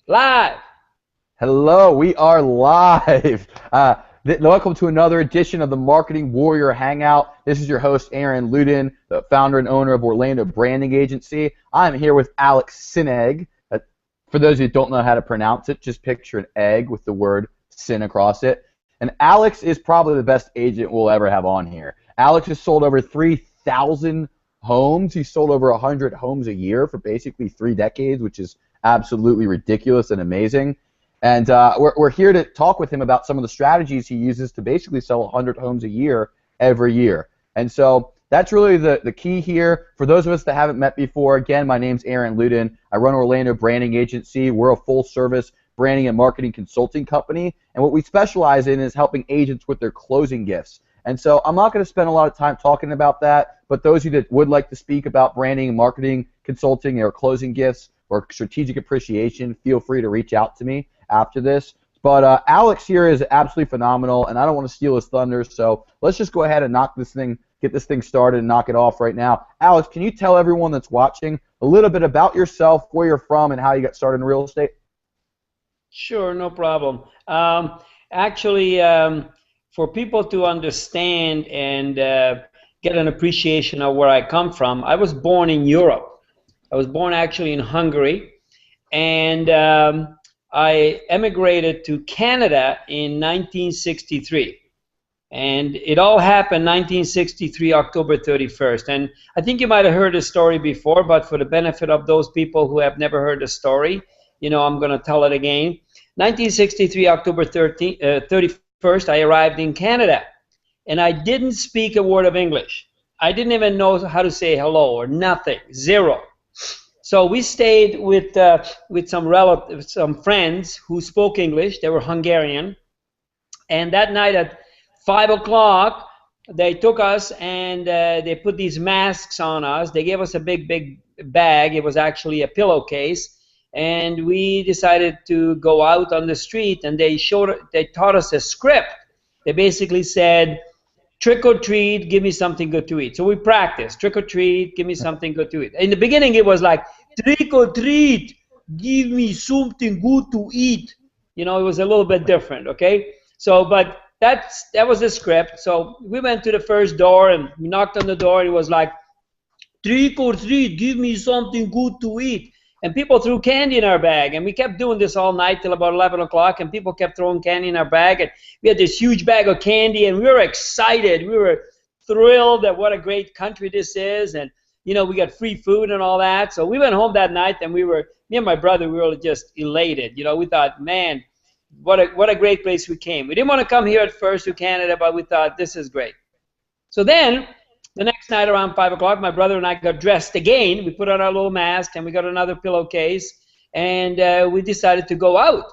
Live. Hello, we are live. Welcome to another edition of the Marketing Warrior Hangout. This is your host, Aaron Ludin, the founder and owner of Orlando Branding Agency. I'm here with Alex Szinegh. For those who don't know how to pronounce it, just picture an egg with the word sin across it. And Alex is probably the best agent we'll ever have on here. Alex has sold over 3,000 homes. He's sold over 100 homes a year for basically 3 decades, which is absolutely ridiculous and amazing. And we're here to talk with him about some of the strategies he uses to basically sell 100 homes a year every year. And so that's really the key here. For those of us that haven't met before, again, my name's Aaron Ludin. I run Orlando Branding Agency. We're a full-service branding and marketing consulting company. And what we specialize in is helping agents with their closing gifts. And so I'm not going to spend a lot of time talking about that, but those of you that would like to speak about branding and marketing consulting or closing gifts or strategic appreciation, feel free to reach out to me after this. But Alex here is absolutely phenomenal, and I don't want to steal his thunder, so let's just go ahead and get this thing started and knock it off right now. Alex, can you tell everyone that's watching a little bit about yourself, where you're from, and how you got started in real estate? Sure, no problem. Actually, for people to understand and get an appreciation of where I come from, I was born in Europe. I was born actually in Hungary, and I emigrated to Canada in 1963. And it all happened 1963, October 31st. And I think you might have heard this story before, but for the benefit of those people who have never heard the story, I'm going to tell it again. 1963, October 31st, I arrived in Canada. And I didn't speak a word of English. I didn't even know how to say hello or nothing, zero. So we stayed with some relatives, some friends who spoke English. They were Hungarian. And that night at 5 o'clock, they took us and they put these masks on us. They gave us a big, big bag. It was actually a pillowcase. And we decided to go out on the street, and they taught us a script. They basically said, trick or treat, give me something good to eat. So we practiced, trick or treat, give me something good to eat. In the beginning, it was like, trick or treat, give me something good to eat. It was a little bit different, okay? So, but that was the script. So we went to the first door, and we knocked on the door, and it was like, trick or treat, give me something good to eat. And people threw candy in our bag, and we kept doing this all night till about 11 o'clock, and people kept throwing candy in our bag, and we had this huge bag of candy, and we were excited. We were thrilled at what a great country this is, and, we got free food and all that. So we went home that night, and me and my brother, we were just elated. We thought, man, what a great place we came. We didn't want to come here at first to Canada, but we thought, this is great. So then, the next night around 5 o'clock, my brother and I got dressed again. We put on our little mask, and we got another pillowcase, and we decided to go out.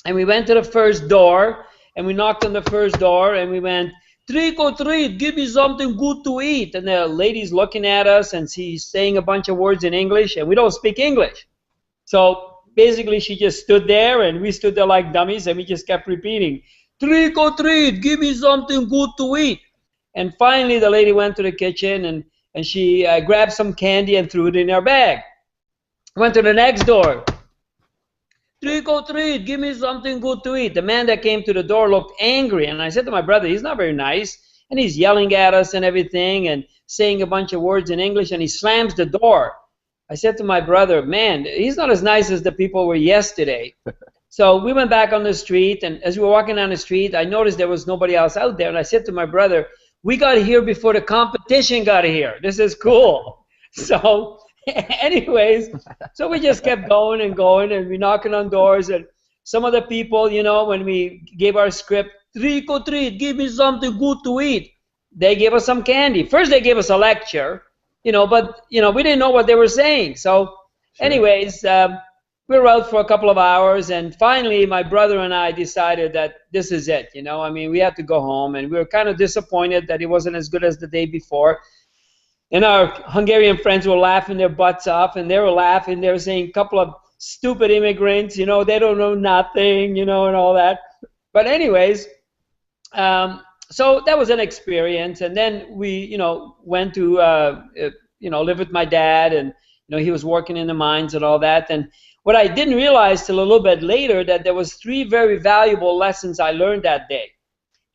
And we went to the first door, and we knocked on the first door, and we went, trick or treat, give me something good to eat. And the lady's looking at us, and she's saying a bunch of words in English, and we don't speak English. So basically, she just stood there, and we stood there like dummies, and we just kept repeating, trick or treat, give me something good to eat. And finally, the lady went to the kitchen, and she grabbed some candy and threw it in our bag. Went to the next door. Trick or treat, give me something good to eat. The man that came to the door looked angry, and I said to my brother, he's not very nice, and he's yelling at us and everything and saying a bunch of words in English, and he slams the door. I said to my brother, man, he's not as nice as the people were yesterday. So we went back on the street, and as we were walking down the street, I noticed there was nobody else out there, and I said to my brother, we got here before the competition got here. This is cool. So anyways, so we just kept going, and we knocking on doors, and some of the people, when we gave our script, trick or treat, give me something good to eat, they gave us some candy. First they gave us a lecture, but we didn't know what they were saying. So anyways, we were out for a couple of hours, and finally my brother and I decided that this is it. We had to go home, and we were kind of disappointed that it wasn't as good as the day before. And our Hungarian friends were laughing their butts off, and they were laughing. They were saying, a couple of stupid immigrants, they don't know nothing, and all that. But anyways, so that was an experience. And then we, went to, live with my dad, and, he was working in the mines and all that. And What I didn't realize till a little bit later, that there was 3 very valuable lessons I learned that day.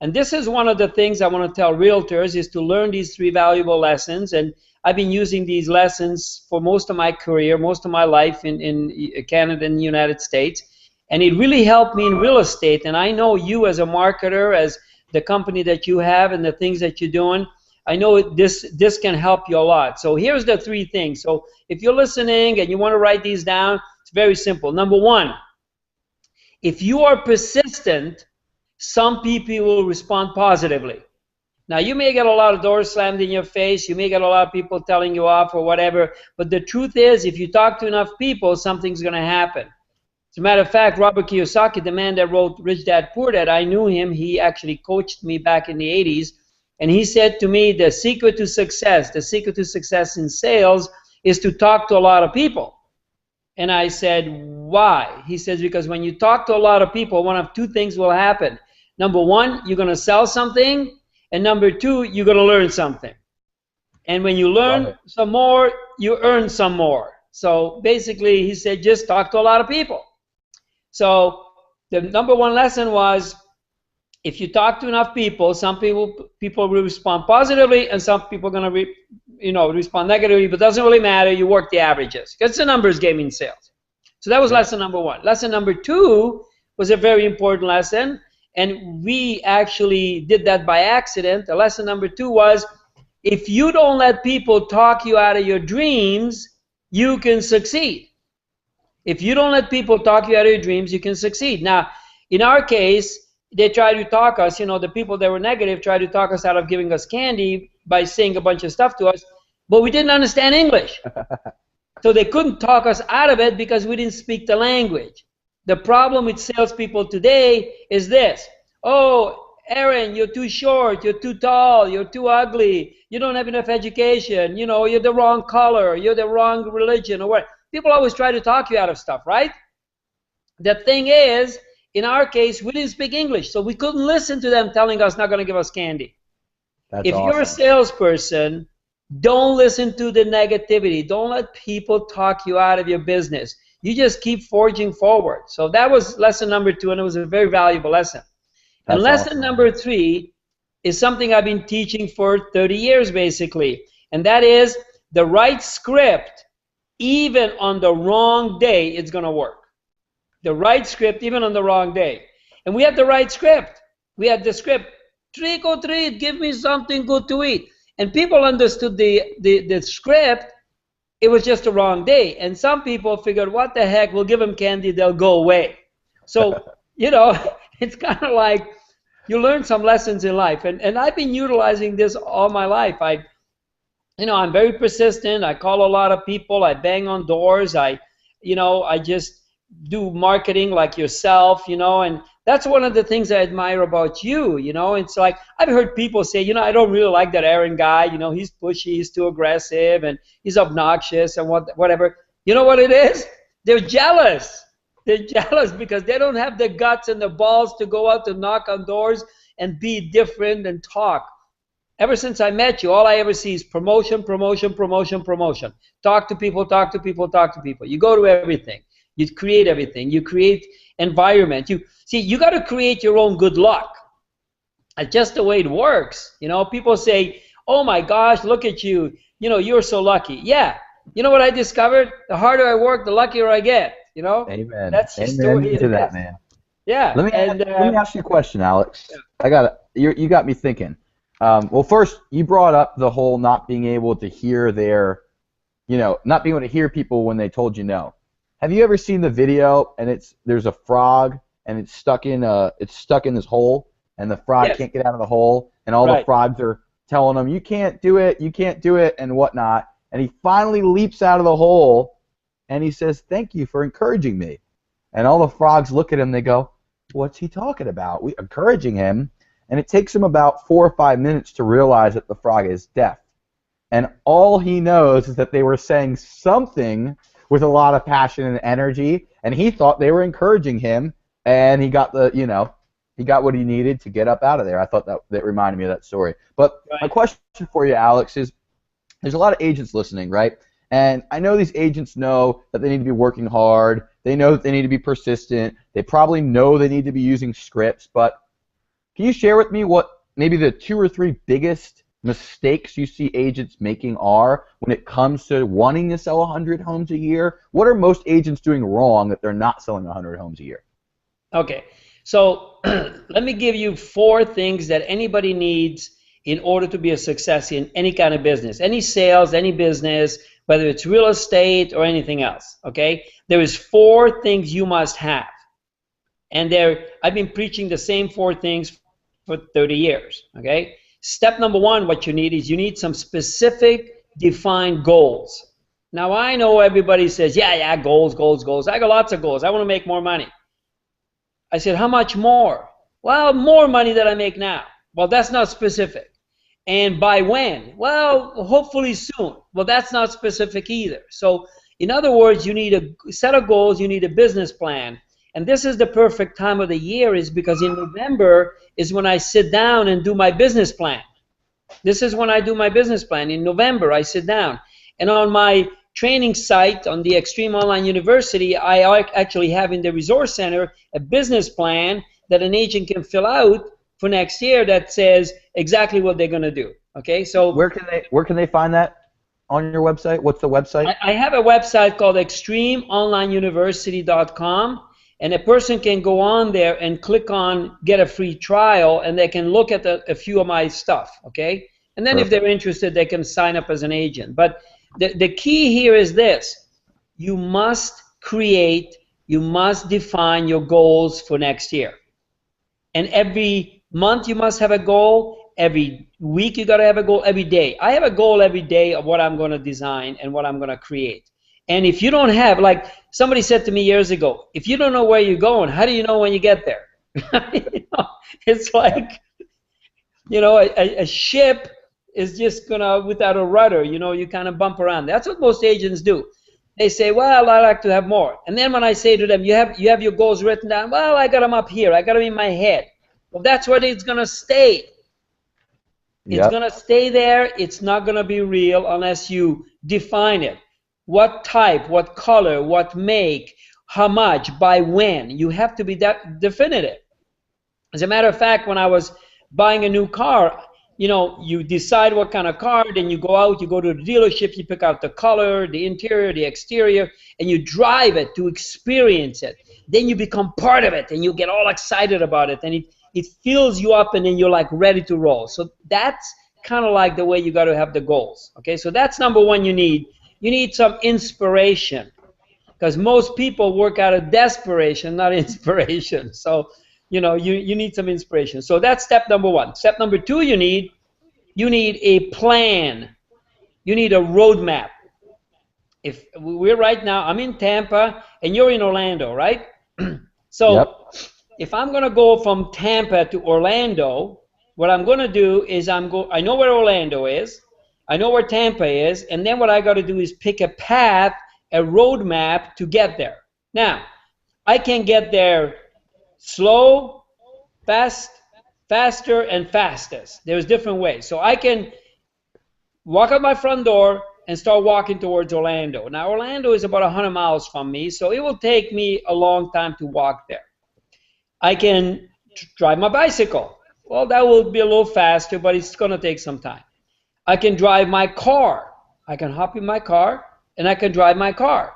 And this is one of the things I want to tell realtors, is to learn these 3 valuable lessons. And I've been using these lessons for most of my career, most of my life in Canada and the United States. And it really helped me in real estate. And I know you as a marketer, as the company that you have and the things that you're doing, I know this can help you a lot. So here's the 3 things. So if you're listening and you want to write these down, it's very simple. Number 1, if you are persistent, some people will respond positively. Now, you may get a lot of doors slammed in your face. You may get a lot of people telling you off or whatever. But the truth is, if you talk to enough people, something's going to happen. As a matter of fact, Robert Kiyosaki, the man that wrote Rich Dad Poor Dad, I knew him. He actually coached me back in the 80s. And he said to me, the secret to success in sales is to talk to a lot of people. And I said, why? He says, because when you talk to a lot of people, one of 2 things will happen. Number 1, you're going to sell something. And number 2, you're going to learn something. And when you learn some more, you earn some more. So basically, he said, just talk to a lot of people. So the number 1 lesson was, if you talk to enough people, some people will respond positively, and some people are going to respond negatively, but it doesn't really matter. You work the averages. It's a numbers game in sales. So that was lesson number 1. Lesson number 2 was a very important lesson, and we actually did that by accident. The lesson number 2 was, if you don't let people talk you out of your dreams, you can succeed. If you don't let people talk you out of your dreams, you can succeed. Now, in our case, they tried to talk us, the people that were negative tried to talk us out of giving us candy by saying a bunch of stuff to us, but we didn't understand English. So they couldn't talk us out of it because we didn't speak the language. The problem with salespeople today is this: oh, Aaron, you're too short, you're too tall, you're too ugly, you don't have enough education, you're the wrong color, you're the wrong religion, or what. People always try to talk you out of stuff, right? The thing is, in our case, we didn't speak English, so we couldn't listen to them telling us not going to give us candy. If you're a salesperson, don't listen to the negativity. Don't let people talk you out of your business. You just keep forging forward. So that was lesson number 2, and it was a very valuable lesson. And lesson number 3 is something I've been teaching for 30 years, basically, and that is the right script, even on the wrong day, it's going to work. The right script, even on the wrong day. And we had the right script. We had the script, trick or treat, give me something good to eat. And people understood the script. It was just the wrong day. And some people figured, what the heck, we'll give them candy, they'll go away. So, it's kind of like you learn some lessons in life. And I've been utilizing this all my life. I'm very persistent. I call a lot of people. I bang on doors. I just do marketing like yourself, and that's one of the things I admire about you, It's like, I've heard people say, I don't really like that Aaron guy, he's pushy, he's too aggressive, and he's obnoxious, and whatever. You know what it is? They're jealous. They're jealous because they don't have the guts and the balls to go out to knock on doors and be different and talk. Ever since I met you, all I ever see is promotion, promotion, promotion, promotion. Talk to people, talk to people, talk to people. You go to everything. You create everything. You create environment. You got to create your own good luck. That's just the way it works. People say, oh my gosh, look at you. You're so lucky. Yeah. You know what I discovered? The harder I work, the luckier I get. Amen. That's the story to that, man. Yeah. Let me ask you a question, Alex. Yeah. You got me thinking. Well, first, you brought up the whole not being able to hear not being able to hear people when they told you no. Have you ever seen the video and there's a frog and it's stuck in this hole and the frog can't get out of the hole and all the frogs are telling him you can't do it and whatnot, and he finally leaps out of the hole and he says, thank you for encouraging me, and all the frogs look at him and they go, what's he talking about? We encouraging him. And it takes him about 4 or 5 minutes to realize that the frog is deaf, and all he knows is that they were saying something with a lot of passion and energy, and he thought they were encouraging him, and he got he got what he needed to get up out of there. I thought that reminded me of that story. But my question for you, Alex, is there's a lot of agents listening, right? And I know these agents know that they need to be working hard. They know that they need to be persistent. They probably know they need to be using scripts. But can you share with me what maybe the 2 or 3 biggest mistakes you see agents making are when it comes to wanting to sell 100 homes a year? What are most agents doing wrong that they're not selling 100 homes a year? Okay, so let me give you 4 things that anybody needs in order to be a success in any kind of business, any sales, any business, whether it's real estate or anything else. Okay, there is 4 things you must have, and I've been preaching the same 4 things for 30 years. Okay, step number 1, what you need is you need some specific, defined goals. Now I know everybody says, yeah, goals, goals, goals. I got lots of goals. I want to make more money. I said, how much more? Well, more money than I make now. Well, that's not specific. And by when? Well, hopefully soon. Well, that's not specific either. So, in other words, you need a set of goals, you need a business plan. And this is the perfect time of the year, is because in November is when I sit down and do my business plan. This is when I do my business plan. In November, I sit down. And on my training site, on the Extreme Online University, I actually have in the Resource Center a business plan that an agent can fill out for next year that says exactly what they're going to do. Okay, so where can they find that on your website? What's the website? I have a website called extremeonlineuniversity.com, and a person can go on there and click on get a free trial, and they can look at a few of my stuff. Okay, and then Perfect. if they're interested, they can sign up as an agent. But the key here is this: you must define your goals for next year. And every month you must have a goal. Every week you got to have a goal. Every day. I have a goal every day of what I'm going to design and what I'm going to create. And if you don't have, like somebody said to me years ago, if you don't know where you're going, how do you know when you get there? It's like, a ship is just gonna, without a rudder, you kind of bump around. That's what most agents do. They say, well, I like to have more. And then when I say to them, you have your goals written down, well, I got them up here. I got them in my head. Well, that's where it's going to stay. It's Yep. going to stay there. It's not going to be real unless you define it. What type, what color, what make, how much, by when. You have to be that definitive. As a matter of fact, when I was buying a new car, you decide what kind of car, then you go out, you go to the dealership, you pick out the color, the interior, the exterior, and you drive it to experience it. Then you become part of it, and you get all excited about it, and it fills you up, and then you're like ready to roll. So that's kind of like the way you got to have the goals. Okay, so that's number 1 you need. You need some inspiration, because most people work out of desperation, not inspiration. So you need some inspiration. So that's step number 1. Step number 2 you need a plan. You need a roadmap. If we're right now, I'm in Tampa and you're in Orlando, right? So Yep. if I'm going to go from Tampa to Orlando, what I'm going to do is I know where Orlando is, I know where Tampa is, and then what I got to do is pick a path, a roadmap to get there. Now, I can get there slow, faster, and fastest. There's different ways. So I can walk out my front door and start walking towards Orlando. Now, Orlando is about 100 miles from me, so it will take me a long time to walk there. I can drive my bicycle. Well, that will be a little faster, but it's going to take some time. I can drive my car. I can hop in my car, and I can drive my car.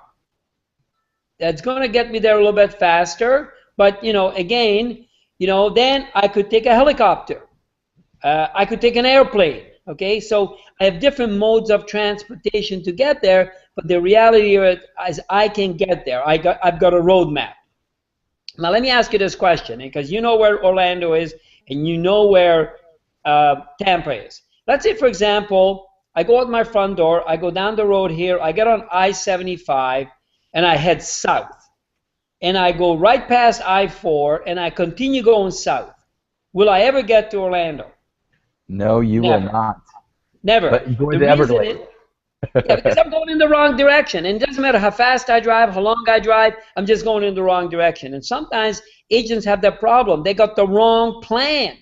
That's going to get me there a little bit faster, but, again, then I could take a helicopter. I could take an airplane. Okay, so I have different modes of transportation to get there, but the reality is I can get there. I've got a roadmap. Now let me ask you this question, because you know where Orlando is and you know where Tampa is. Let's say, for example, I go out my front door, I go down the road here, I get on I-75, and I head south. And I go right past I-4, and I continue going south. Will I ever get to Orlando? No, you Never. will not. Never. But you're going The to reason Everglades. yeah, because I'm going in the wrong direction. And it doesn't matter how fast I drive, how long I drive, I'm just going in the wrong direction. And sometimes agents have that problem. They got the wrong plan.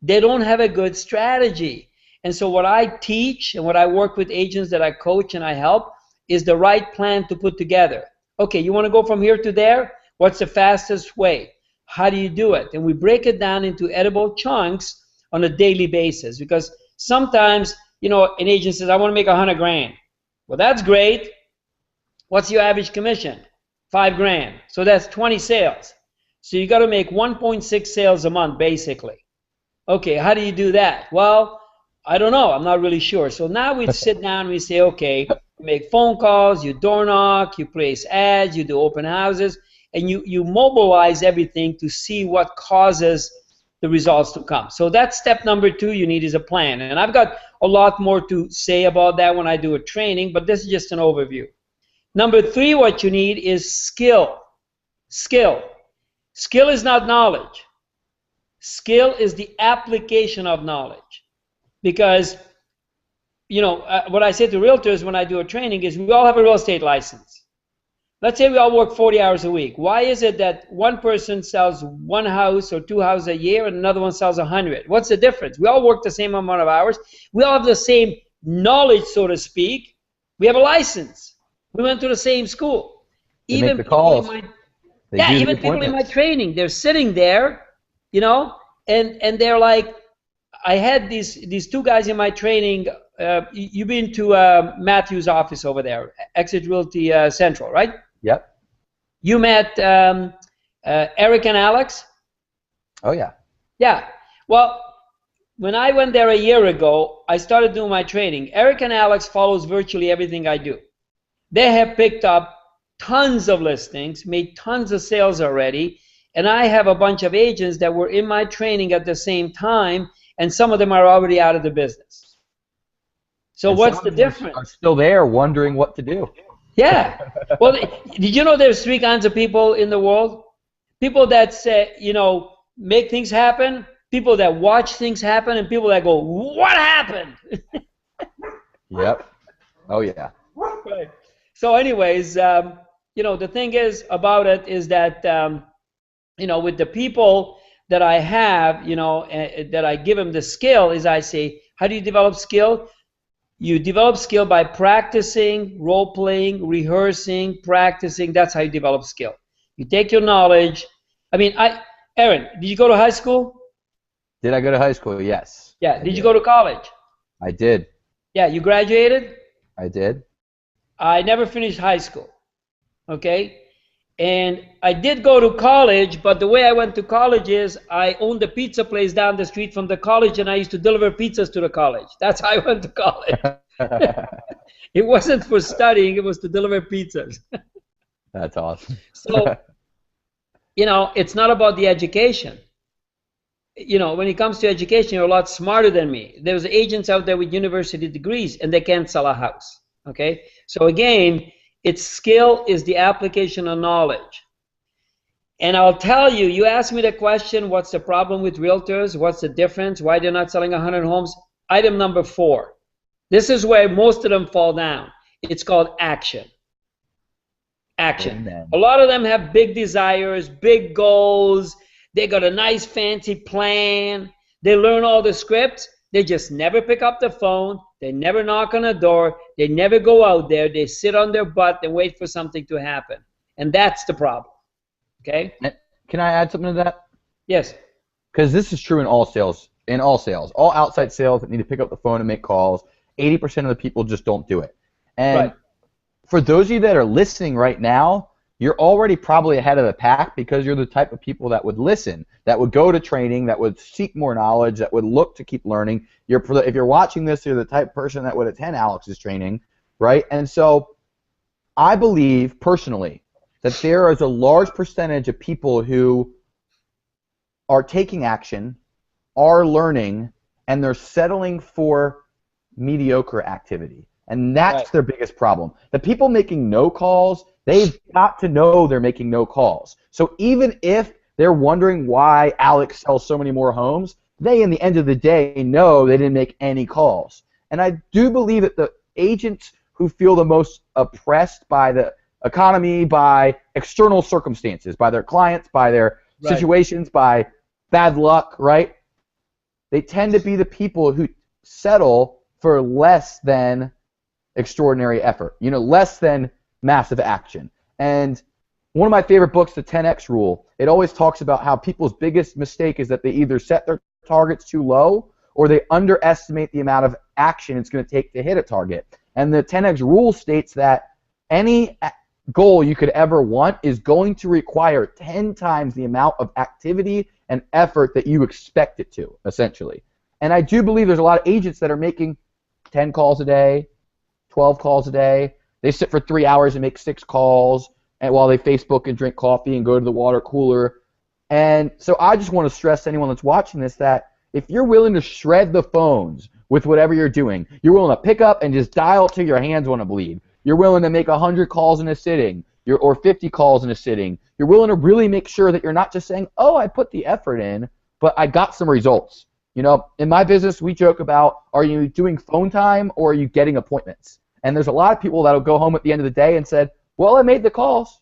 They don't have a good strategy. And so what I teach and what I work with agents that I coach and I help is the right plan to put together. Okay, you want to go from here to there? What's the fastest way? How do you do it? And we break it down into edible chunks on a daily basis, because sometimes, an agent says, I want to make 100 grand. Well, that's great. What's your average commission? 5 grand. So that's 20 sales. So you got to make 1.6 sales a month, basically. Okay, how do you do that? Well, I don't know. I'm not really sure. So now we sit down and we say, okay, you make phone calls, you door knock, you place ads, you do open houses, and you mobilize everything to see what causes the results to come. So that's step number 2 you need is a plan. And I've got a lot more to say about that when I do a training, but this is just an overview. Number 3, what you need is skill. Skill. Skill is not knowledge. Skill is the application of knowledge. Because, what I say to realtors when I do a training is we all have a real estate license. Let's say we all work 40 hours a week. Why is it that one person sells 1 house or 2 houses a year and another one sells 100? What's the difference? We all work the same amount of hours. We all have the same knowledge, so to speak. We have a license. We went to the same school. They make the calls. Even people in my training, they're sitting there, and they're like, I had these 2 guys in my training. You've been to Matthew's office over there, Exit Realty Central, right? Yep. You met Eric and Alex? Oh, yeah. Yeah. Well, when I went there a year ago, I started doing my training. Eric and Alex follows virtually everything I do. They have picked up tons of listings, made tons of sales already, and I have a bunch of agents that were in my training at the same time, and some of them are already out of the business. So what's the difference? Are still there wondering what to do. Yeah. Well, did you know there's 3 kinds of people in the world? People that say, make things happen, people that watch things happen, and people that go, what happened? Yep. Oh, yeah. Right. So anyways, the thing is about it is that, with the people that I have, that I give them the skill is I say, how do you develop skill? You develop skill by practicing, role-playing, rehearsing, practicing. That's how you develop skill. You take your knowledge. Aaron, did you go to high school? Did I go to high school? Yes. Yeah. Did you go to college? I did. Yeah. You graduated? I did. I never finished high school. Okay? And I did go to college, but the way I went to college is I owned a pizza place down the street from the college, and I used to deliver pizzas to the college. That's how I went to college. It wasn't for studying, it was to deliver pizzas. That's awesome. So, it's not about the education. When it comes to education, you're a lot smarter than me. There's agents out there with university degrees, and they can't sell a house. Okay? So again, its skill is the application of knowledge. And I'll tell you, you asked me the question, what's the problem with realtors? What's the difference? Why they're not selling 100 homes? Item number 4. This is where most of them fall down. It's called action. Action. Amen. A lot of them have big desires, big goals. They got a nice fancy plan. They learn all the scripts. They just never pick up the phone. They never knock on a door. They never go out there. They sit on their butt and wait for something to happen. And that's the problem. Okay? Can I add something to that? Yes. Because this is true in all sales. In all sales. All outside sales that need to pick up the phone and make calls, 80% of the people just don't do it. And for those of you that are listening right now, you're already probably ahead of the pack because you're the type of people that would listen, that would go to training, that would seek more knowledge, that would look to keep learning. If you're watching this, you're the type of person that would attend Alex's training, right? And so I believe personally that there is a large percentage of people who are taking action, are learning, and they're settling for mediocre activity. And that's their biggest problem. The people making no calls, they've got to know they're making no calls. So even if they're wondering why Alex sells so many more homes, they, in the end of the day, know they didn't make any calls. And I do believe that the agents who feel the most oppressed by the economy, by external circumstances, by their clients, by their situations, by bad luck, right? They tend to be the people who settle for less than extraordinary effort, less than massive action. And one of my favorite books, The 10X Rule, it always talks about how people's biggest mistake is that they either set their targets too low or they underestimate the amount of action it's going to take to hit a target. And the 10X Rule states that any goal you could ever want is going to require 10 times the amount of activity and effort that you expect it to, essentially. And I do believe there's a lot of agents that are making 10 calls a day, 12 calls a day. They sit for 3 hours and make 6 calls, and while they Facebook and drink coffee and go to the water cooler. And so I just want to stress to anyone that's watching this that if you're willing to shred the phones with whatever you're doing, you're willing to pick up and just dial till your hands want to bleed. You're willing to make 100 calls in a sitting, or 50 calls in a sitting. You're willing to really make sure that you're not just saying, oh, I put the effort in, but I got some results. In my business, we joke about, are you doing phone time or are you getting appointments? And there's a lot of people that will go home at the end of the day and said, well, I made the calls.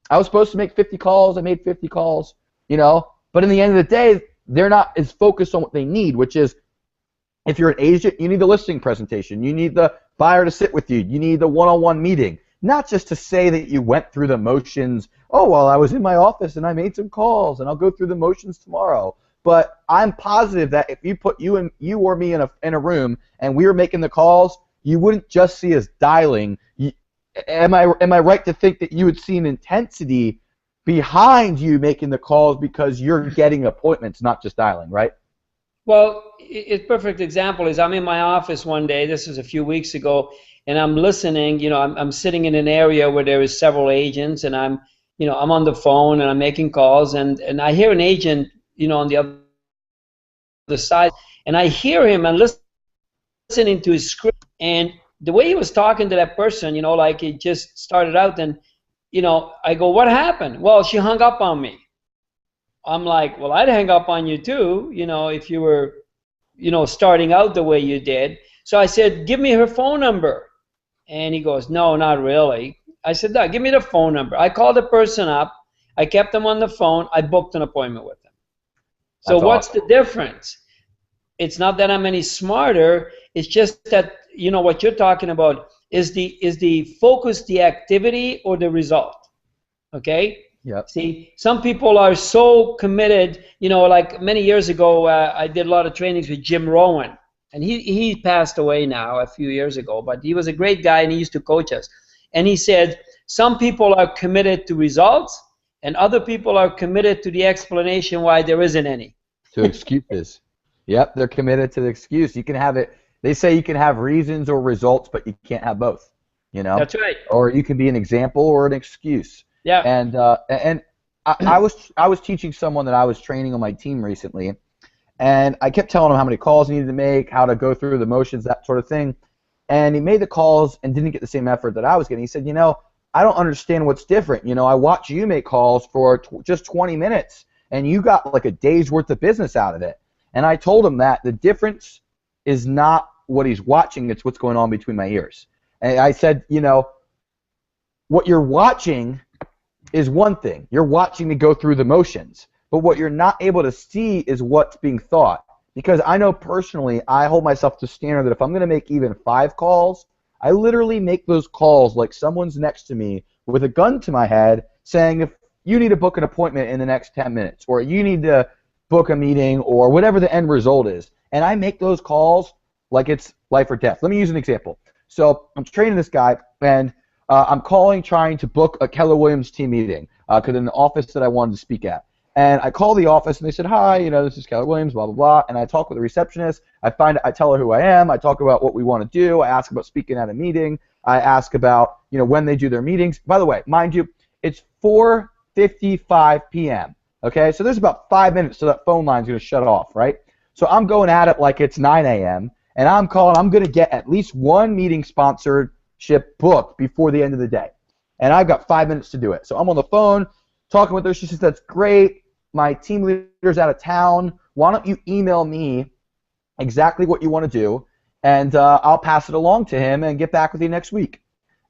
I was supposed to make 50 calls. I made 50 calls, But in the end of the day, they're not as focused on what they need, which is, if you're an agent, you need the listing presentation. You need the buyer to sit with you. You need the one-on-one meeting. Not just to say that you went through the motions, oh, well, I was in my office and I made some calls and I'll go through the motions tomorrow. But I'm positive that if you put you or me in a room and we were making the calls, you wouldn't just see us dialing. Am I right to think that you would see an intensity behind you making the calls because you're getting appointments, not just dialing, right? Well, a perfect example is I'm in my office one day, this is a few weeks ago, and I'm listening, I'm sitting in an area where there is several agents, and I'm on the phone and I'm making calls, and I hear an agent, on the other side, and I hear him and listening to his script, and the way he was talking to that person, like he just started out, and, I go, what happened? Well, she hung up on me. I'm like, well, I'd hang up on you too, if you were, starting out the way you did. So I said, give me her phone number. And he goes, no, not really. I said, no, give me the phone number. I called the person up. I kept them on the phone. I booked an appointment with them. So That's what's awesome. the difference? It's not that I'm any smarter. It's just that, what you're talking about is the focus, the activity, or the result. Okay? Yep. See, some people are so committed, like many years ago, I did a lot of trainings with Jim Rowan, and he passed away now a few years ago, but he was a great guy and he used to coach us. And he said, some people are committed to results and other people are committed to the explanation why there isn't any. To excuses. Yep, they're committed to the excuse. You can have it. They say you can have reasons or results, but you can't have both. That's right. Or you can be an example or an excuse. Yeah. And I was teaching someone that I was training on my team recently, and I kept telling him how many calls he needed to make, how to go through the motions, that sort of thing. And he made the calls and didn't get the same effort that I was getting. He said, I don't understand what's different. I watch you make calls for just 20 minutes, and you got like a day's worth of business out of it. And I told him that the difference is not what he's watching, it's what's going on between my ears. And I said, what you're watching is one thing. You're watching me go through the motions. But what you're not able to see is what's being thought. Because I know personally, I hold myself to standard that if I'm going to make even 5 calls, I literally make those calls like someone's next to me with a gun to my head saying, if you need to book an appointment in the next 10 minutes, or you need to book a meeting, or whatever the end result is. And I make those calls like it's life or death. Let me use an example. So I'm training this guy, and I'm calling trying to book a Keller Williams team meeting because in the office that I wanted to speak at. And I call the office, and they said, hi, this is Keller Williams, blah, blah, blah. And I talk with the receptionist. I tell her who I am. I talk about what we want to do. I ask about speaking at a meeting. I ask about, when they do their meetings. By the way, mind you, it's 4:55 p.m., okay? So there's about 5 minutes so that phone line's going to shut off, right? So I'm going at it like it's 9 a.m., and I'm going to get at least one meeting sponsorship booked before the end of the day. And I've got 5 minutes to do it. So I'm on the phone talking with her. She says, that's great. My team leader's out of town. Why don't you email me exactly what you want to do, and I'll pass it along to him and get back with you next week.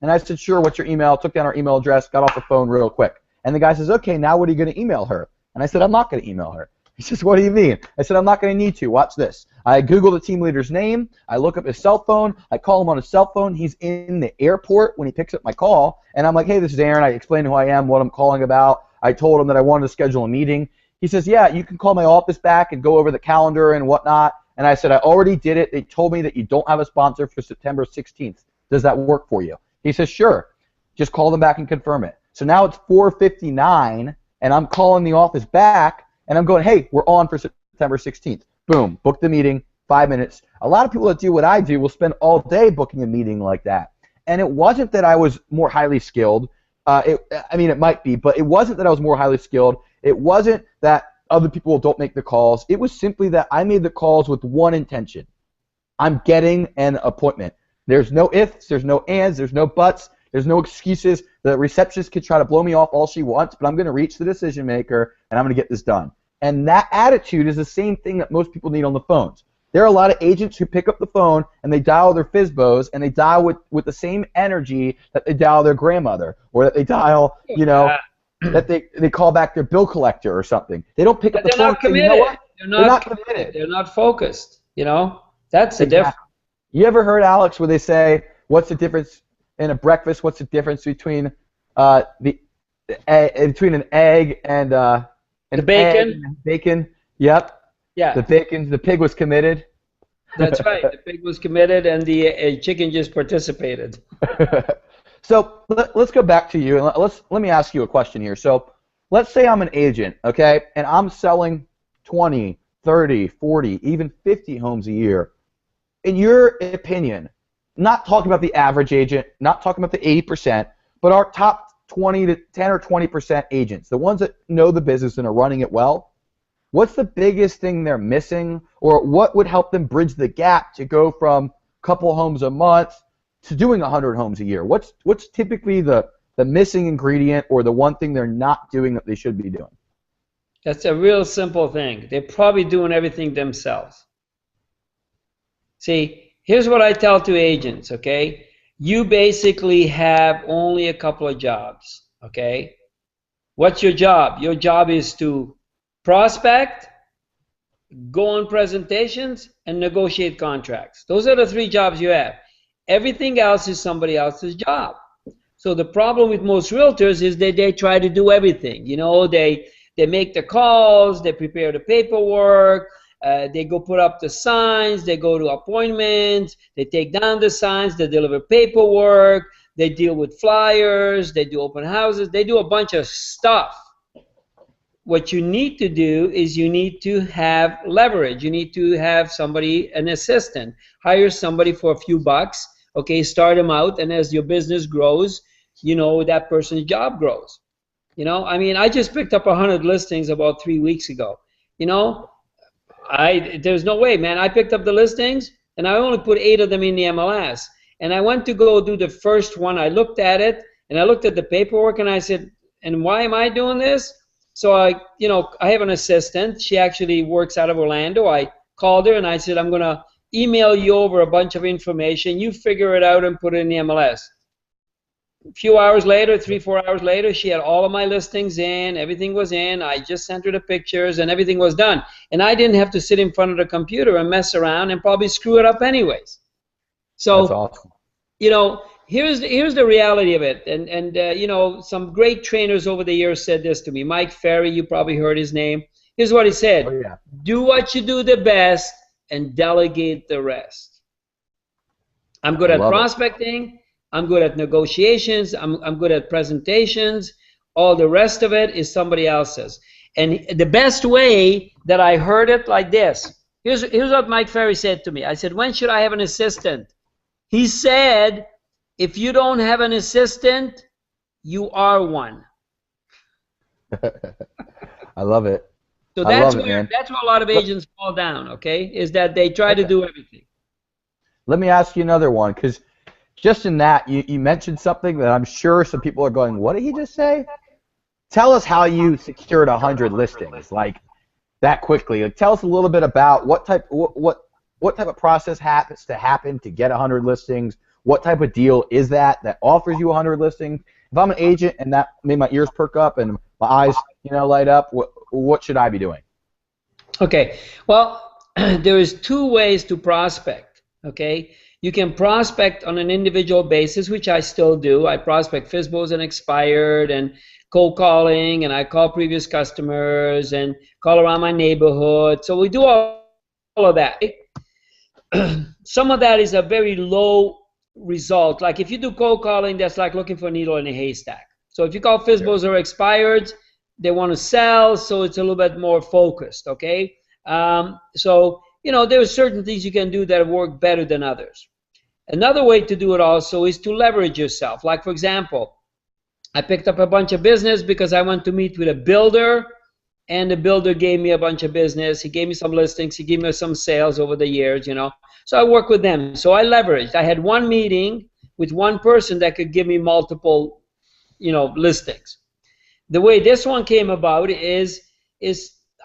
And I said, sure, what's your email? Took down her email address, got off the phone real quick. And the guy says, okay, now what are you going to email her? And I said, I'm not going to email her. He says, what do you mean? I said, I'm not going to need to. Watch this. I Google the team leader's name. I look up his cell phone. I call him on his cell phone. He's in the airport when he picks up my call. And I'm like, hey, this is Aaron. I explain who I am, what I'm calling about. I told him that I wanted to schedule a meeting. He says, yeah, you can call my office back and go over the calendar and whatnot. And I said, I already did it. They told me that you don't have a sponsor for September 16th. Does that work for you? He says, sure. Just call them back and confirm it. So now it's 4:59, and I'm calling the office back, and I'm going, hey, we're on for September 16th. Boom, book the meeting, 5 minutes. A lot of people that do what I do will spend all day booking a meeting like that. And it wasn't that I was more highly skilled. It might be, but it wasn't that I was more highly skilled. It wasn't that other people don't make the calls. It was simply that I made the calls with one intention. I'm getting an appointment. There's no ifs, there's no ands, there's no buts, there's no excuses. The receptionist could try to blow me off all she wants, but I'm going to reach the decision maker, and I'm going to get this done. And that attitude is the same thing that most people need on the phones. There are a lot of agents who pick up the phone and they dial their FISBOs, and they dial with the same energy that they dial their grandmother, or that they dial, that they call back their bill collector or something. They don't pick up the phone and say, you know what? They're not committed. They're not focused. That's the difference. You ever heard, Alex, where they say, what's the difference in a breakfast? What's the difference between between an egg and the bacon? Bacon. Yep. Yeah. The pig was committed. That's right. The pig was committed, and the chicken just participated. So let's go back to you, and let me ask you a question here. So let's say I'm an agent, okay, and I'm selling 20, 30, 40, even 50 homes a year. In your opinion, not talking about the average agent, not talking about the 80%, but our top 20 to 10 or 20% agents, the ones that know the business and are running it well, what's the biggest thing they're missing, or what would help them bridge the gap to go from a couple homes a month to doing 100 homes a year? What's typically the missing ingredient, or the one thing they're not doing that they should be doing? That's a real simple thing. They're probably doing everything themselves. See, here's what I tell to agents, okay? You basically have only a couple of jobs, okay? What's your job? Your job is to prospect, go on presentations, and negotiate contracts. Those are the three jobs you have. Everything else is somebody else's job. So the problem with most realtors is that they try to do everything. They make the calls, they prepare the paperwork, they go put up the signs, they go to appointments, they take down the signs, they deliver paperwork, they deal with flyers, they do open houses, they do a bunch of stuff. What you need to do is you need to have leverage. You need to have somebody, an assistant. Hire somebody for a few bucks, okay, start them out, and as your business grows, that person's job grows. I just picked up 100 listings about 3 weeks ago. There's no way, man. I picked up the listings, and I only put 8 of them in the MLS. And I went to go do the first one. I looked at it, and I looked at the paperwork, and I said, and why am I doing this? So I have an assistant. She actually works out of Orlando. I called her, and I said, I'm going to email you over a bunch of information. You figure it out and put it in the MLS. A few hours later, 3-4 hours later, she had all of my listings in. Everything was in. I just sent her the pictures, and everything was done. And I didn't have to sit in front of the computer and mess around and probably screw it up anyways. So, that's awesome. Here's the reality of it. And some great trainers over the years said this to me. Mike Ferry, you probably heard his name. Here's what he said. Oh, yeah. Do what you do the best and delegate the rest. I'm good at prospecting. I'm good at negotiations. I'm good at presentations. All the rest of it is somebody else's. And the best way that I heard it like this. Here's what Mike Ferry said to me. I said, when should I have an assistant? He said, if you don't have an assistant, you are one. I love it. So that's where a lot of agents fall down, okay, is that they try to do everything. Let me ask you another one, because just in that, you mentioned something that I'm sure some people are going, what did he just say? Tell us how you secured 100 listings, like that quickly. Like, tell us a little bit about what type of process happens to happen to get 100 listings. What type of deal is that offers you 100 listings? If I'm an agent and that made my ears perk up and my eyes, light up, what should I be doing? Okay. Well, there is two ways to prospect, okay? You can prospect on an individual basis, which I still do. I prospect FISBOs and expired and cold calling, and I call previous customers and call around my neighborhood. So we do all of that. Some of that is a very low result. Like if you do cold calling, that's like looking for a needle in a haystack. So if you call FISBOs or expired, they want to sell, so it's a little bit more focused, okay? So, you know, there are certain things you can do that work better than others. Another way to do it also is to leverage yourself. Like, for example, I picked up a bunch of business because I went to meet with a builder, and the builder gave me a bunch of business. He gave me some listings. He gave me some sales over the years, you know. So I work with them. So I leveraged. I had one meeting with one person that could give me multiple, you know, listings. The way this one came about is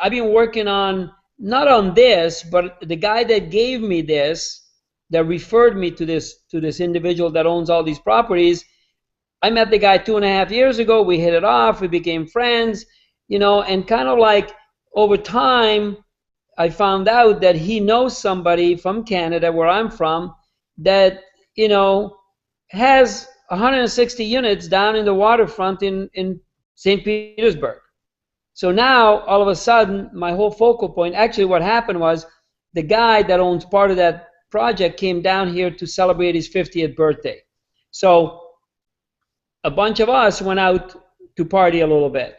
I've been working on, not on this, but the guy that gave me this, that referred me to this individual that owns all these properties. I met the guy 2.5 years ago. We hit it off. We became friends, you know, and kind of like over time, I found out that he knows somebody from Canada, where I'm from, that, you know, has 160 units down in the waterfront in St. Petersburg. So now, all of a sudden, my whole focal point, actually what happened was the guy that owns part of that project came down here to celebrate his 50th birthday. So a bunch of us went out to party a little bit.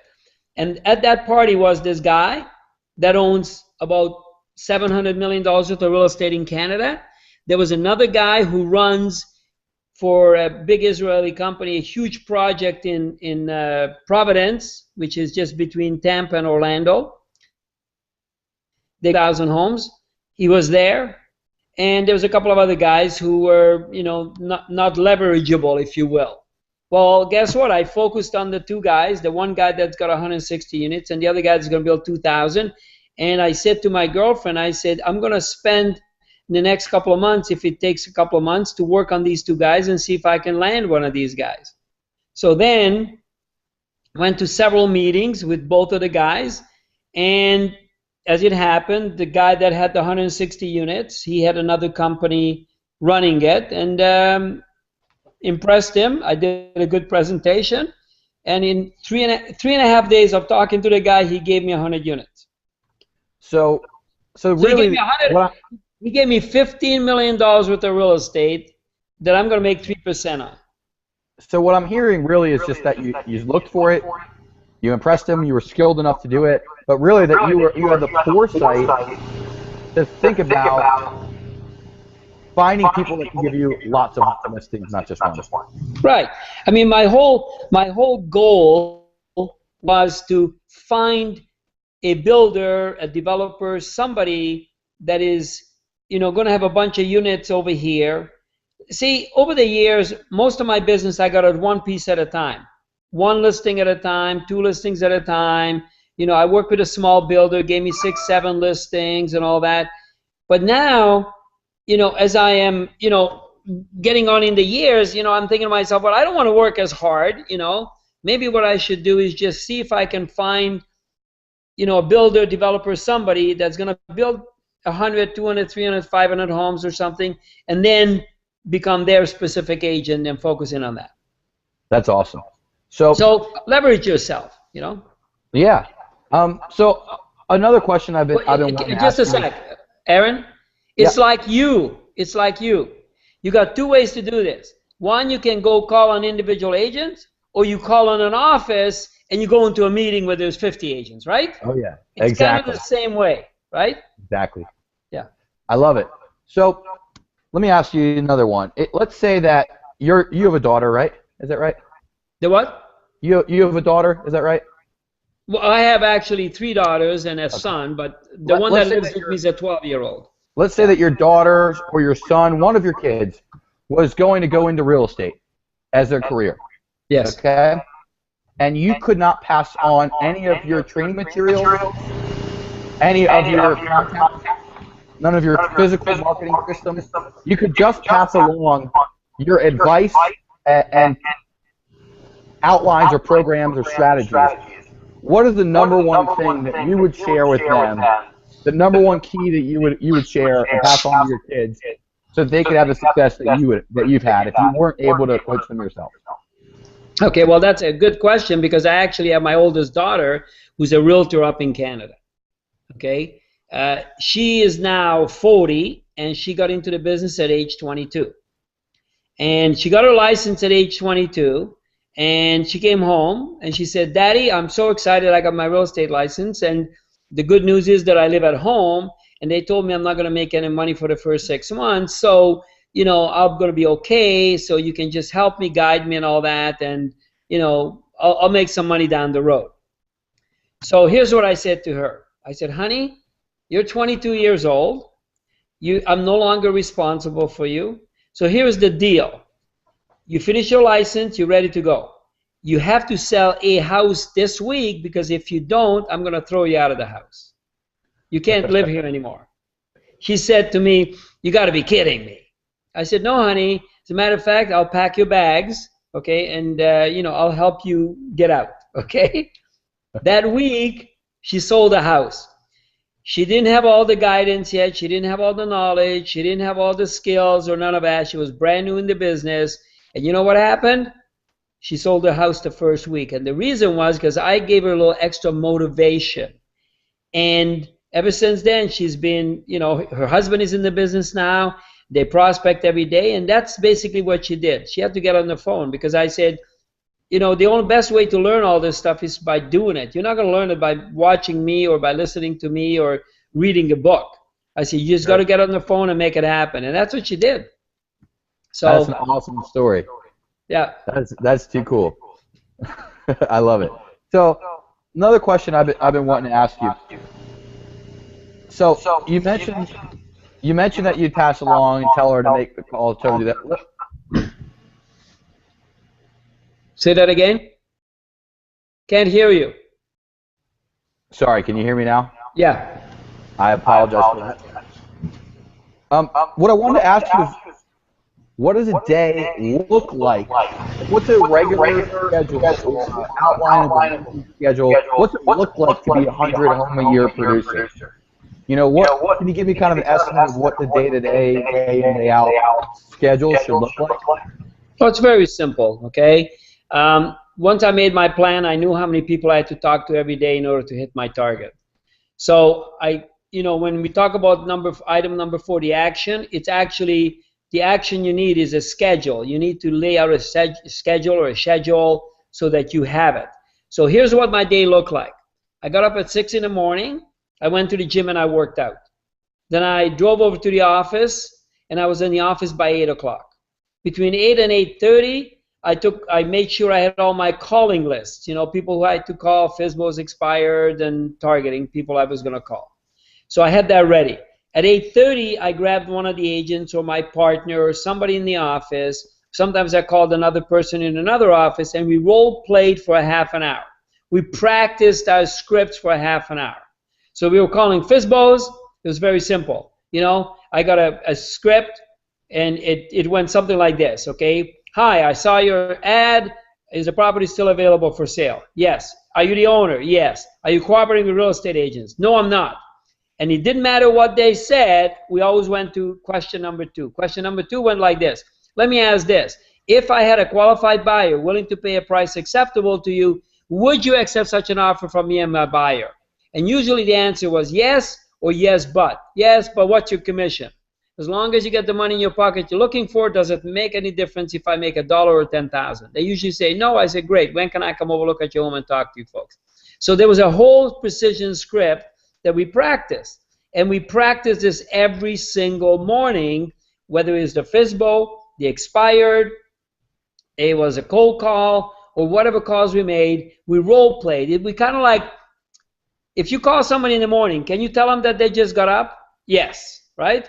And at that party was this guy that owns about $700 million worth of real estate in Canada. There was another guy who runs for a big Israeli company, a huge project in Providence, which is just between Tampa and Orlando. They 1,000 homes. He was there. And there was a couple of other guys who were, you know, not leverageable, if you will. Well, guess what? I focused on the two guys, the one guy that's got 160 units and the other guy that's going to build 2,000. And I said to my girlfriend, I said, I'm going to spend the next couple of months, if it takes a couple of months, to work on these two guys and see if I can land one of these guys. So then went to several meetings with both of the guys, and as it happened, the guy that had the 160 units, he had another company running it, and impressed him. I did a good presentation, and in three and a half days of talking to the guy, he gave me 100 units. So really, he gave me $15 million worth of real estate that I'm going to make 3% on. So what I'm hearing really is just that you looked for it, you impressed him, you were skilled enough to do it, but really that you had the foresight to think about finding people that can give you lots of listings, not just one. Right. I mean, my whole goal was to find a builder, a developer, somebody that is, you know, going to have a bunch of units over here. See, over the years, most of my business I got at one piece at a time, one listing at a time, two listings at a time. You know, I worked with a small builder, gave me 6, 7 listings and all that. But now, you know, as I am, you know, getting on in the years, you know, I'm thinking to myself, well, I don't want to work as hard, you know. Maybe what I should do is just see if I can find, you know, a builder, developer, somebody that's going to build 100, 200, 300, 500 homes or something, and then become their specific agent and focus in on that. That's awesome. So leverage yourself, you know. Yeah. So another question I've been wanting to ask. Just a sec, Aaron. It's like you. It's like you. You got two ways to do this. One, you can go call on individual agents, or you call on an office and you go into a meeting where there's 50 agents, right? Oh yeah, it's exactly. Kind of the same way, right? Exactly. Yeah. I love it. So let me ask you another one. Let's say that you have a daughter, right? Is that right? The what? You have a daughter, is that right? Well, I have actually 3 daughters and a son, but the one that lives with me is a 12-year-old. Let's say that your daughter or your son, one of your kids, was going to go into real estate as their career. Yes. Okay? And you could not pass on any of your training materials, any of your content, none of your physical marketing systems. You could just pass along your advice and outlines or programs or strategies. What is the number one thing that you would share with them the number one key that you would share and pass on to your kids so that they could have the success that you've had if you weren't able to coach them yourself? Okay, well, that's a good question because I actually have my oldest daughter who's a realtor up in Canada. Okay, she is now 40 and she got into the business at age 22. And she got her license at age 22 and she came home and she said, Daddy, I'm so excited I got my real estate license, and the good news is that I live at home and they told me I'm not going to make any money for the first 6 months, so I'm going to be okay, so you can just help me, guide me and all that, and I'll make some money down the road. So here's what I said to her. I said, honey, you're 22 years old. I'm no longer responsible for you. So here's the deal. You finish your license, you're ready to go. You have to sell a house this week, because if you don't, I'm going to throw you out of the house. You can't live here anymore. She said to me, you got to be kidding me. I said, no, honey. As a matter of fact, I'll pack your bags, okay, and I'll help you get out, okay? That week, she sold a house. She didn't have all the guidance yet. She didn't have all the knowledge. She didn't have all the skills or none of that. She was brand new in the business. And you know what happened? She sold her house the first week. And the reason was because I gave her a little extra motivation. And ever since then, she's been, her husband is in the business now. They prospect every day. And that's basically what she did. She had to get on the phone because I said, the only best way to learn all this stuff is by doing it. You're not going to learn it by watching me or by listening to me or reading a book. I said, you just got to get on the phone and make it happen. And that's what she did. So that's an awesome story. Yeah. That's too cool. I love it. So another question I've been wanting to ask you. So you mentioned that you'd pass along and tell her to make the call, tell her to do that. Say that again? Can't hear you. Sorry, can you hear me now? Yeah. I apologize for that. What I wanted to ask you is, what does a day look like? What's a regular schedule, outline of a schedule? What's it look like to be a 100-home-a-year producer? What can you give me kind of an estimate of what the day-to-day, day-in, day-out schedule should look like? Well, it's very simple, okay? Once I made my plan, I knew how many people I had to talk to every day in order to hit my target. So when we talk about item number 4, the action, it's actually the action you need is a schedule. You need to lay out a schedule or a schedule so that you have it. So here's what my day looked like. I got up at 6 in the morning. I went to the gym and I worked out. Then I drove over to the office and I was in the office by 8 o'clock. Between 8 and 8:30, I made sure I had all my calling lists, people who I had to call, FSBO's expired, and targeting people I was going to call. So I had that ready. At 8:30, I grabbed one of the agents or my partner or somebody in the office. Sometimes I called another person in another office, and we role-played for a half an hour. We practiced our scripts for a half an hour. So we were calling FSBOs. It was very simple. I got a script, and it went something like this, okay? Hi, I saw your ad. Is the property still available for sale? Yes. Are you the owner? Yes. Are you cooperating with real estate agents? No, I'm not. And it didn't matter what they said. We always went to question number 2. Question number 2 went like this. Let me ask this. If I had a qualified buyer willing to pay a price acceptable to you, would you accept such an offer from me and my buyer? And usually the answer was yes or yes, but. Yes, but what's your commission? As long as you get the money in your pocket you're looking for, does it make any difference if I make $1 or $10,000? They usually say no. I said, great. When can I come over, look at your home, and talk to you folks? So there was a whole precision script that we practiced. And we practiced this every single morning, whether it's the FSBO, the expired, it was a cold call, or whatever calls we made, we role played. We kind of like, if you call somebody in the morning, can you tell them that they just got up? Yes, right?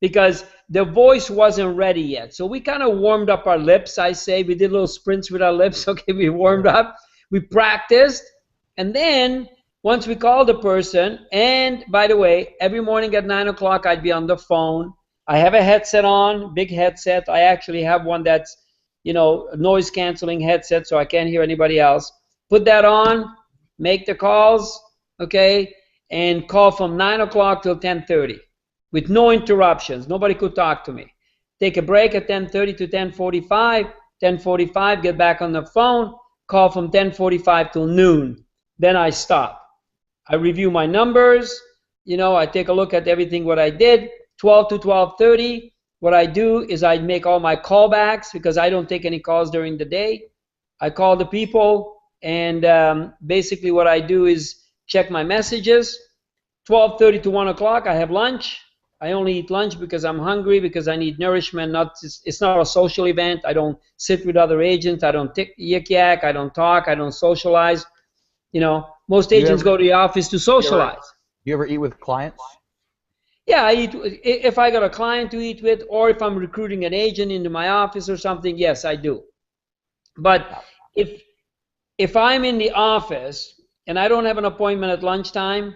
Because their voice wasn't ready yet. So we kind of warmed up our lips, I say. We did little sprints with our lips. Okay, we warmed up. We practiced. And then once we called the person, and by the way, every morning at 9 o'clock, I'd be on the phone. I have a headset on, big headset. I actually have one that's, noise canceling headset, so I can't hear anybody else. Put that on, make the calls, okay? and call from 9 o'clock till 10:30 with no interruptions. Nobody could talk to me. Take a break at 10:30 to 10:45. 10:45, get back on the phone, call from 10:45 till noon. Then I stop. I review my numbers. I take a look at everything what I did. 12 to 12:30, what I do is I make all my callbacks because I don't take any calls during the day. I call the people, and basically what I do is check my messages. 12:30 to 1 o'clock, I have lunch. I only eat lunch because I'm hungry, because I need nourishment. It's not a social event. I don't sit with other agents. I don't yik-yak. I don't talk. I don't socialize. Most agents go to the office to socialize. You ever eat with clients? Yeah, I eat if I got a client to eat with, or if I'm recruiting an agent into my office or something. Yes, I do. But if I'm in the office and I don't have an appointment at lunchtime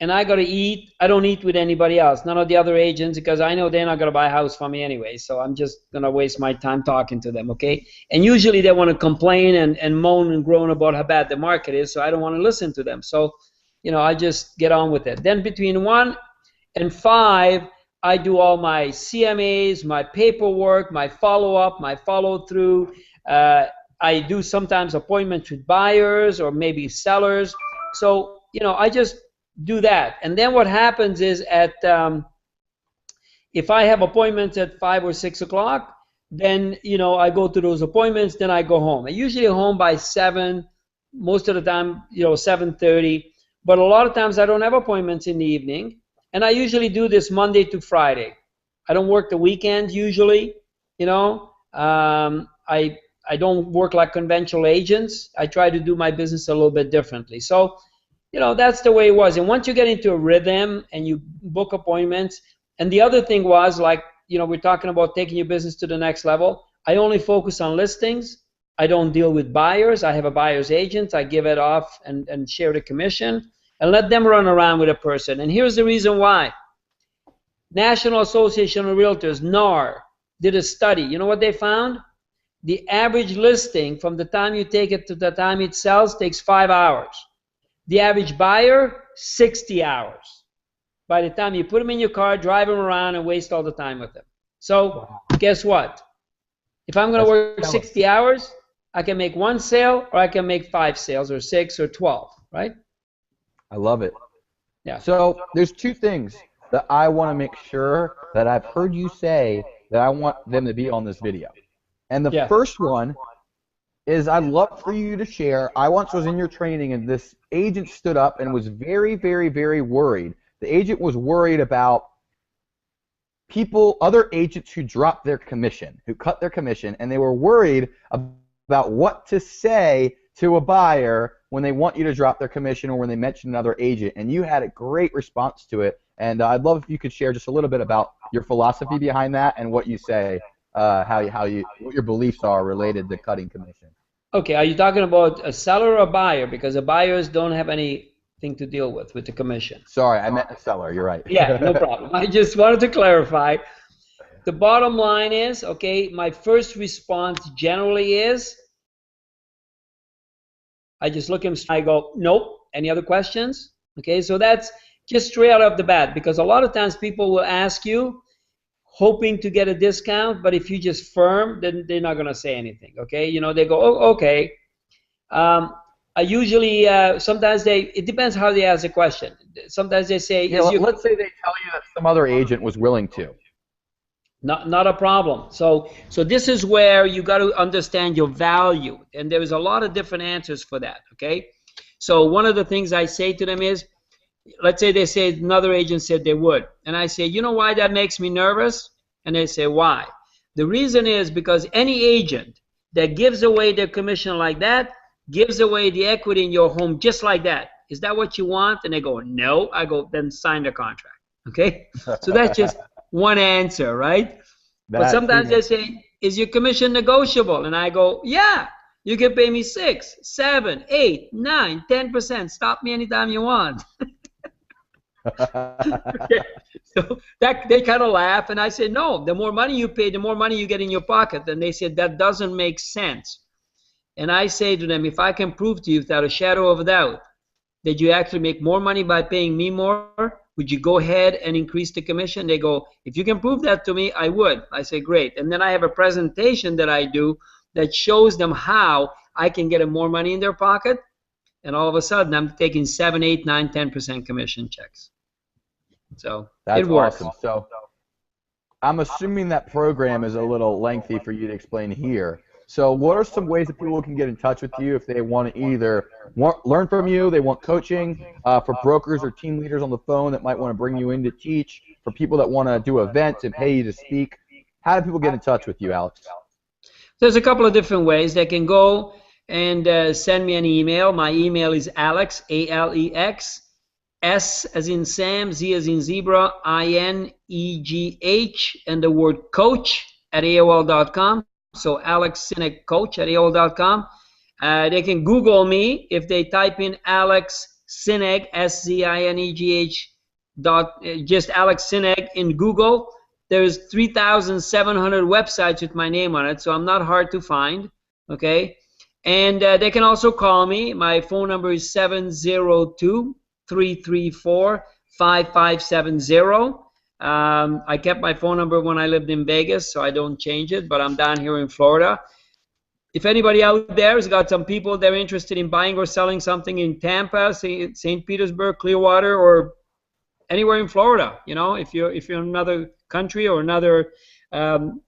and I got to eat, I don't eat with anybody else, none of the other agents, because I know they're not going to buy a house from me anyway. So I'm just going to waste my time talking to them, okay? And usually they want to complain and moan and groan about how bad the market is, so I don't want to listen to them. So, I just get on with it. Then between 1 and 5, I do all my CMAs, my paperwork, my follow-up, my follow-through. I do sometimes appointments with buyers or maybe sellers. So, I just do that. And then what happens is if I have appointments at 5 or 6 o'clock, then, I go to those appointments, then I go home. I usually home by 7, most of the time, 7:30. But a lot of times I don't have appointments in the evening. And I usually do this Monday to Friday. I don't work the weekends usually, I don't work like conventional agents. I try to do my business a little bit differently. So, that's the way it was. And once you get into a rhythm and you book appointments, and the other thing was we're talking about taking your business to the next level. I only focus on listings. I don't deal with buyers. I have a buyer's agent. I give it off and share the commission and let them run around with a person. And here's the reason why. National Association of Realtors, NAR, did a study. You know what they found? The average listing from the time you take it to the time it sells takes 5 hours. The average buyer, 60 hours. By the time you put them in your car, drive them around, and waste all the time with them. So guess what? If I'm going to work 60 hours, I can make 1 sale, or I can make 5 sales, or 6, or 12, right? I love it. Yeah. So there's 2 things that I want to make sure that I've heard you say that I want them to be on this video. And the first one is I'd love for you to share. I once was in your training, and this agent stood up and was very, very, very worried. The agent was worried about other agents who dropped their commission, who cut their commission, and they were worried about what to say to a buyer when they want you to drop their commission or when they mention another agent. And you had a great response to it. And I'd love if you could share just a little bit about your philosophy behind that and what you say, what your beliefs are related to cutting commission. Okay, are you talking about a seller or a buyer? Because the buyers don't have anything to deal with the commission. Sorry, I meant the seller. You're right. Yeah, no problem. I just wanted to clarify. The bottom line is, okay, my first response generally is, I just look at him, I go, nope. Any other questions? Okay, so that's just straight out of the bat, because a lot of times people will ask you hoping to get a discount, but if you just firm, then they're not going to say anything, okay? They go, oh, okay. I usually, sometimes it depends how they ask the question. Sometimes they say, let's say they tell you that some other agent was willing to. Not a problem. So this is where you got to understand your value, and there is a lot of different answers for that, okay? So one of the things I say to them is, let's say they say another agent said they would, and I say, you know why that makes me nervous? And they say, why? The reason is because any agent that gives away their commission like that gives away the equity in your home just like that. Is that what you want? And they go, no. I go, then sign the contract, okay? So that's just one answer, right? But sometimes they say, is your commission negotiable? And I go, yeah, you can pay me 6, 7, 8, 9, 10%. Stop me anytime you want. Okay. So that they kind of laugh, and I say, no, the more money you pay, the more money you get in your pocket. And they said, that doesn't make sense. And I say to them, if I can prove to you without a shadow of a doubt that you actually make more money by paying me more? Would you go ahead and increase the commission? They go, if you can prove that to me, I would. I say, great. And then I have a presentation that I do that shows them how I can get them more money in their pocket. And all of a sudden, I'm taking 7, 8, 9, 10% commission checks. So That's it works. awesome. So I'm assuming that program is a little lengthy for you to explain here. So what are some ways that people can get in touch with you if they want to either learn from you, they want coaching, for brokers or team leaders on the phone that might want to bring you in to teach, for people that want to do events and pay you to speak? How do people get in touch with you, Alex? There's a couple of different ways. They can go and send me an email. My email is Alex, A-L-E-X, S as in Sam, Z as in zebra, I-N-E-G-H, and the word coach at AOL.com. So Alex Szinegh Coach at AOL.com. They can Google me if they type in Alex Szinegh, S-Z-I-N-E-G-H, just Alex Szinegh in Google. There's 3,700 websites with my name on it, so I'm not hard to find, okay? And they can also call me. My phone number is 702-334-5570. I kept my phone number when I lived in Vegas, so I don't change it, but I'm down here in Florida. If anybody out there has got some people that are interested in buying or selling something in Tampa, St. Petersburg, Clearwater, or anywhere in Florida, you know, if you're in another country or another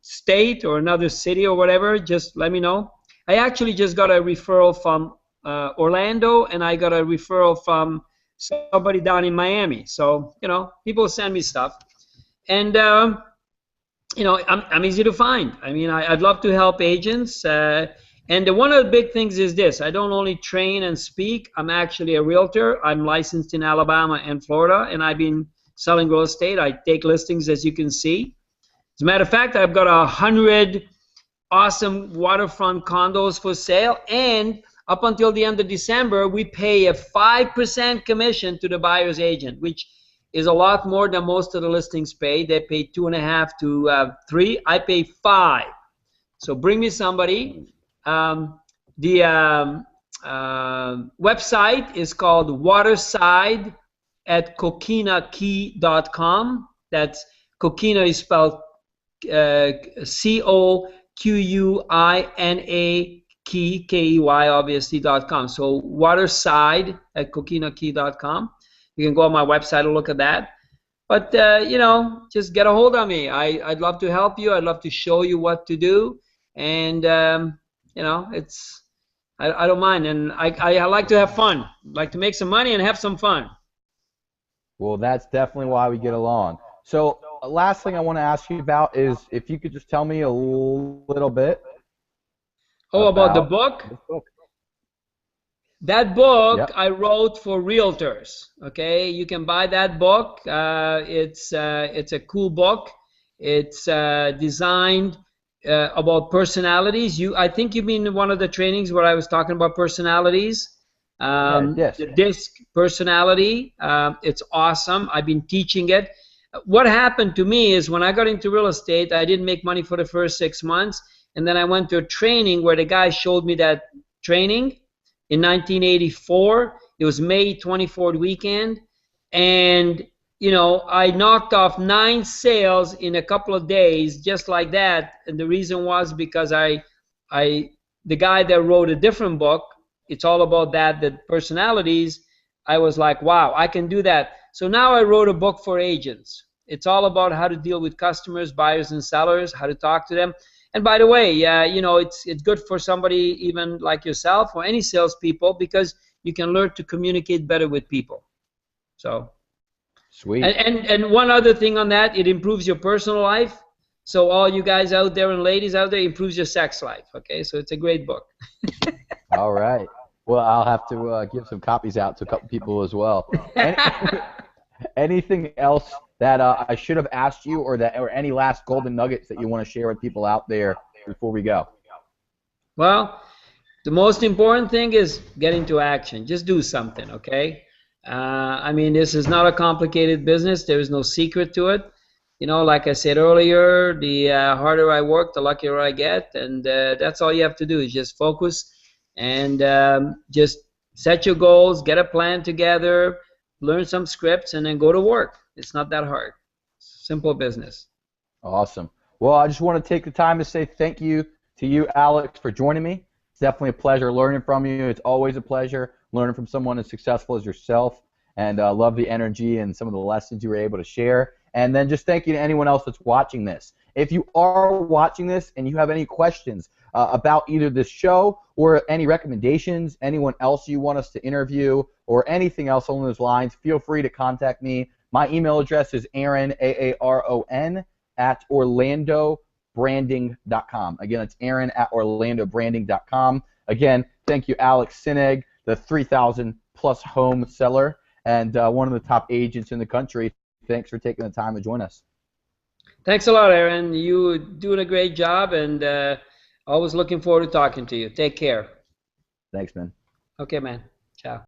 state or another city or whatever, just let me know. I actually just got a referral from Orlando, and I got a referral from somebody down in Miami. So, you know, people send me stuff. And, you know, I'm easy to find. I mean, I'd love to help agents. And one of the big things is this. I don't only train and speak. I'm actually a realtor. I'm licensed in Alabama and Florida, and I've been selling real estate. I take listings, as you can see. As a matter of fact, I've got 100 awesome waterfront condos for sale, and up until the end of December, we pay a 5% commission to the buyer's agent, which is a lot more than most of the listings pay. They pay 2.5 to 3. I pay 5. So bring me somebody. The website is called Waterside at coquinakey.com. That's Coquina is spelled C-O-Q-U-I-N-A Key, K-E-Y, obviously, .com. So Waterside at coquinakey.com. You can go on my website and look at that. But, you know, just get a hold of me. I'd love to help you. I'd love to show you what to do. And, you know, I don't mind. And I like to have fun. I like to make some money and have some fun. Well, that's definitely why we get along. So last thing I want to ask you about is if you could just tell me a little bit. Oh, about the book? That book, yep, I wrote for realtors. Okay, you can buy that book. It's a cool book. It's designed about personalities. I think you've been in one of the trainings where I was talking about personalities. The DISC personality. It's awesome. I've been teaching it. What happened to me is when I got into real estate, I didn't make money for the first 6 months, and then I went to a training where the guy showed me that training. In 1984, it was May 24th weekend, and you know, I knocked off 9 sales in a couple of days just like that. And the reason was because the guy that wrote a different book, it's all about the personalities. I was like, wow, I can do that. So now I wrote a book for agents. It's all about how to deal with customers, buyers, and sellers, how to talk to them. And by the way, you know, it's good for somebody even like yourself or any salespeople because you can learn to communicate better with people. So, sweet. And one other thing on that, it improves your personal life. So all you guys out there and ladies out there, it improves your sex life. Okay, so it's a great book. All right. Well, I'll have to give some copies out to a couple people as well. Anything else that I should have asked you, or any last golden nuggets that you want to share with people out there before we go? Well, the most important thing is get into action. Just do something, okay? I mean, this is not a complicated business. There is no secret to it. You know, like I said earlier, the harder I work, the luckier I get, and that's all you have to do is just focus and just Set your goals, get a plan together, learn some scripts, and then go to work. It's not that hard. Simple business. Awesome. Well, I just want to take the time to say thank you to you, Alex, for joining me. It's definitely a pleasure learning from you. It's always a pleasure learning from someone as successful as yourself, and love the energy and some of the lessons you were able to share. And then just thank you to anyone else that's watching this. If you are watching this and you have any questions about either this show or any recommendations, anyone else you want us to interview, or anything else along those lines, feel free to contact me. My email address is Aaron, Aaron, at orlandobranding.com. Again, it's Aaron at orlandobranding.com. Again, thank you, Alex Szinegh, the 3,000 plus home seller and one of the top agents in the country. Thanks for taking the time to join us. Thanks a lot, Aaron. You're doing a great job, and always looking forward to talking to you. Take care. Thanks, man. Okay, man. Ciao.